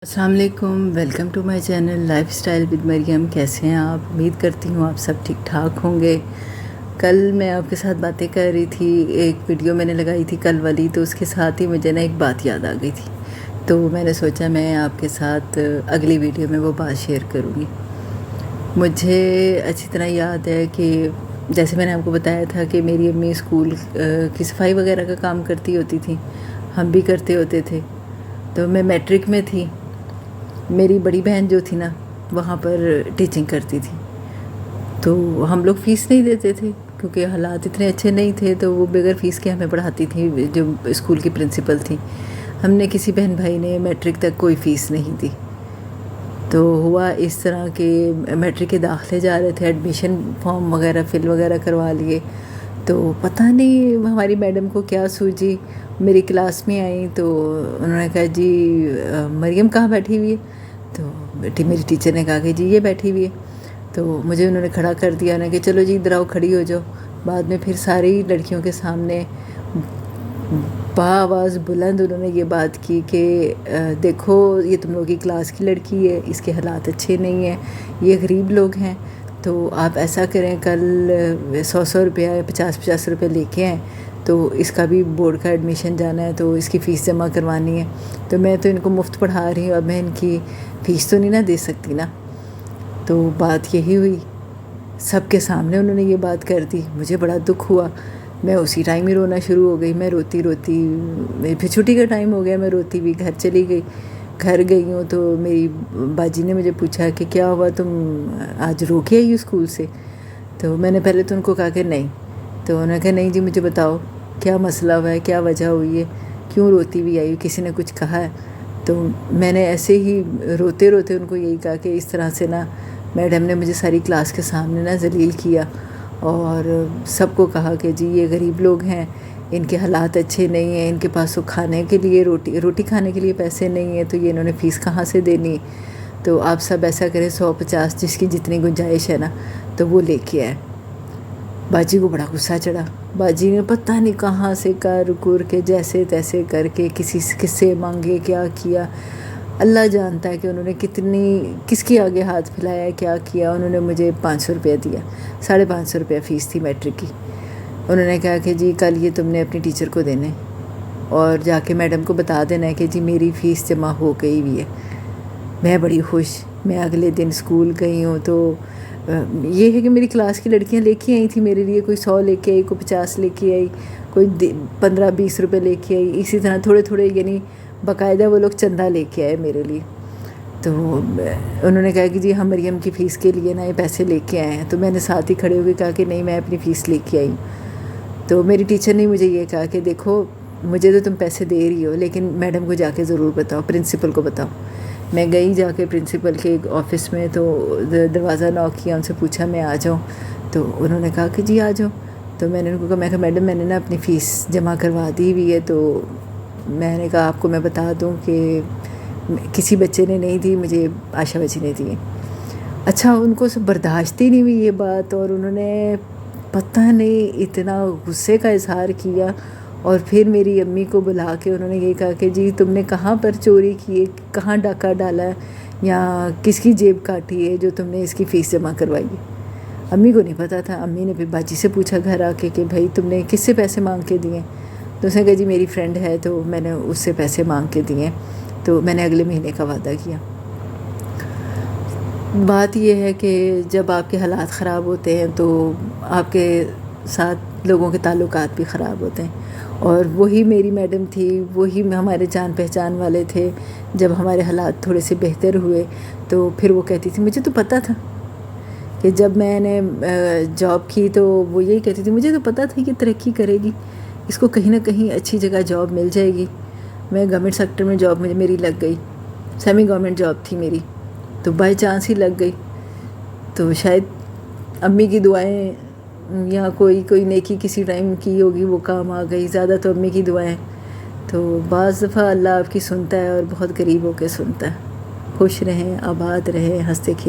السلام علیکم، welcome to my channel lifestyle with Maryam. کیسے ہیں آپ؟ امید کرتی ہوں آپ سب ٹھیک ٹھاک ہوں گے۔ کل میں آپ کے ساتھ باتیں کر رہی تھی، ایک ویڈیو میں نے لگائی تھی کل والی، تو اس کے ساتھ ہی مجھے نا ایک بات یاد آ گئی تھی، تو میں نے سوچا میں آپ کے ساتھ اگلی ویڈیو میں وہ بات شیئر کروں گی۔ مجھے اچھی طرح یاد ہے کہ جیسے میں نے آپ کو بتایا تھا کہ میری امی اسکول کی صفائی وغیرہ کا کام کرتی ہوتی تھی، ہم بھی کرتے ہوتے تھے۔ تو میں میٹرک میں تھی، میری بڑی بہن جو تھی نا وہاں پر ٹیچنگ کرتی تھی، تو ہم لوگ فیس نہیں دیتے تھے کیونکہ حالات اتنے اچھے نہیں تھے، تو وہ بغیر فیس کے ہمیں پڑھاتی تھی جو اسکول کی پرنسپل تھی۔ ہم نے کسی بہن بھائی نے میٹرک تک کوئی فیس نہیں دی، تو ہوا اس طرح کہ میٹرک کے داخلے جا رہے تھے، ایڈمیشن فارم وغیرہ فل وغیرہ کروا لیے، تو پتہ نہیں ہماری میڈم کو کیا سوجی، میری کلاس میں آئیں تو انہوں نے کہا جی مریم کہاں بیٹھی ہوئی ہے؟ تو میری ٹیچر نے کہا کہ جی یہ بیٹھی ہوئی ہے، تو مجھے انہوں نے کھڑا کر دیا، انہوں نے کہ چلو جی ادھر آؤ، کھڑی ہو جاؤ۔ بعد میں پھر ساری لڑکیوں کے سامنے بآواز بلند انہوں نے یہ بات کی کہ دیکھو یہ تم لوگوں کی کلاس کی لڑکی ہے، اس کے حالات اچھے نہیں ہیں، یہ غریب لوگ ہیں، تو آپ ایسا کریں کل 100 روپیہ یا 50 روپے لے کے آئیں، تو اس کا بھی بورڈ کا ایڈمیشن جانا ہے، تو اس کی فیس جمع کروانی ہے، تو میں تو ان کو مفت پڑھا رہی ہوں، اب میں ان کی فیس تو نہیں نہ دے سکتی نا۔ تو بات یہی ہوئی، سب کے سامنے انہوں نے یہ بات کر دی، مجھے بڑا دکھ ہوا، میں اسی ٹائم ہی رونا شروع ہو گئی، میں روتی روتی، پھر چھٹی کا ٹائم ہو گیا، میں روتی ہوئی گھر چلی گئی۔ گھر گئی ہوں تو میری باجی نے مجھے پوچھا کہ کیا ہوا، تم آج رو کے آئی ہو اسکول سے؟ تو میں نے پہلے تو ان کو کہا کہ نہیں، تو انہوں نے کہا نہیں جی مجھے بتاؤ کیا مسئلہ ہوا ہے، کیا وجہ ہوئی ہے، کیوں روتی ہوئی آئی ہو، کسی نے کچھ کہا ہے؟ تو میں نے ایسے ہی روتے روتے ان کو یہی کہا کہ اس طرح سے نا میڈم نے مجھے ساری کلاس کے سامنے نا ذلیل کیا، اور سب کو کہا کہ جی یہ غریب لوگ ہیں، ان کے حالات اچھے نہیں ہیں، ان کے پاس تو کھانے کے لیے روٹی کھانے کے لیے پیسے نہیں ہیں، تو یہ انہوں نے فیس کہاں سے دینی، تو آپ سب ایسا کریں 150 جس کی جتنی گنجائش ہے نا تو وہ لے کے آئے۔ باجی کو بڑا غصہ چڑھا، باجی نے پتہ نہیں کہاں سے کر کے جیسے تیسے کر کے کس سے مانگے کیا کیا، اللہ جانتا ہے کہ انہوں نے کس کے آگے ہاتھ پھیلایا ہے، کیا کیا۔ انہوں نے مجھے 500 روپیہ دیا، 550 روپیہ فیس تھی میٹرک کی۔ انہوں نے کہا کہ جی کل یہ تم نے اپنی ٹیچر کو دینے اور جا کے میڈم کو بتا دینا ہے کہ جی میری فیس جمع ہو گئی ہوئی ہے۔ میں بڑی خوش، میں اگلے دن اسکول گئی ہوں تو یہ ہے کہ میری کلاس کی لڑکیاں لے کے آئی تھیں میرے لیے، کوئی 100 لے کے آئی، کوئی 50 لے کے آئی، کوئی 15-20 روپے لے کے آئی، اسی طرح تھوڑے تھوڑے، یعنی باقاعدہ وہ لوگ چندہ لے کے آئے میرے لیے۔ تو انہوں نے کہا کہ جی ہم مریم کی فیس کے لیے نا یہ پیسے لے کے آئے ہیں، تو میں نے ساتھ ہی کھڑے ہو کے کہا کہ نہیں میں اپنی فیس لے کے آئی ہوں۔ تو میری ٹیچر نے مجھے یہ کہا کہ دیکھو مجھے تو تم پیسے دے رہی ہو، لیکن میڈم کو جا کے ضرور بتاؤ، پرنسپل کو بتاؤ۔ میں گئی جا کے پرنسپل کے آفس میں، تو دروازہ ناک کیا، ان سے پوچھا میں آ جاؤں، تو انہوں نے کہا کہ جی آ جاؤ۔ تو میں نے ان کو کہا، میں کہا میڈم میں نے نا اپنی فیس جمع کروا دی ہوئی ہے، تو میں نے کہا آپ کو میں بتا دوں کہ کسی بچے نے نہیں دی، مجھے عائشہ بچی نے دی۔ اچھا ان کو برداشت ہی نہیں ہوئی یہ بات، اور انہوں نے پتہ نہیں اتنا غصے کا اظہار کیا، اور پھر میری امی کو بلا کے انہوں نے یہ کہا کہ جی تم نے کہاں پر چوری کی ہے، کہاں ڈاکہ ڈالا ہے، یا کس کی جیب کاٹی ہے جو تم نے اس کی فیس جمع کروائی ہے۔ امی کو نہیں پتہ تھا۔ امی نے پھر باجی سے پوچھا گھر آ کے کہ بھائی تم نے کس سے پیسے مانگ کے دیے؟ تو اس نے کہا جی میری فرینڈ ہے تو میں نے اس سے پیسے مانگ کے دیے، تو میں نے اگلے مہینے کا وعدہ کیا۔ بات یہ ہے کہ جب آپ کے حالات خراب ہوتے ہیں تو آپ کے ساتھ لوگوں کے تعلقات بھی خراب ہوتے ہیں، اور وہی میری میڈم تھی، وہی ہمارے جان پہچان والے تھے۔ جب ہمارے حالات تھوڑے سے بہتر ہوئے تو پھر وہ کہتی تھی، مجھے تو پتہ تھا کہ جب میں نے جاب کی تو وہ یہی کہتی تھی، مجھے تو پتہ تھا کہ ترقی کرے گی، اس کو کہیں نہ کہیں اچھی جگہ جاب مل جائے گی۔ میں گورنمنٹ سیکٹر میں جاب میری لگ گئی، سیمی گورنمنٹ جاب تھی میری، تو بائی چانس ہی لگ گئی۔ تو شاید امی کی دعائیں یا کوئی نیکی کسی ٹائم کی ہوگی، وہ کام آ گئی، زیادہ تو امی کی دعائیں۔ تو بعض دفعہ اللہ آپ کی سنتا ہے، اور بہت قریب ہو کے سنتا ہے۔ خوش رہیں، آباد رہیں، ہنستے کھیلتے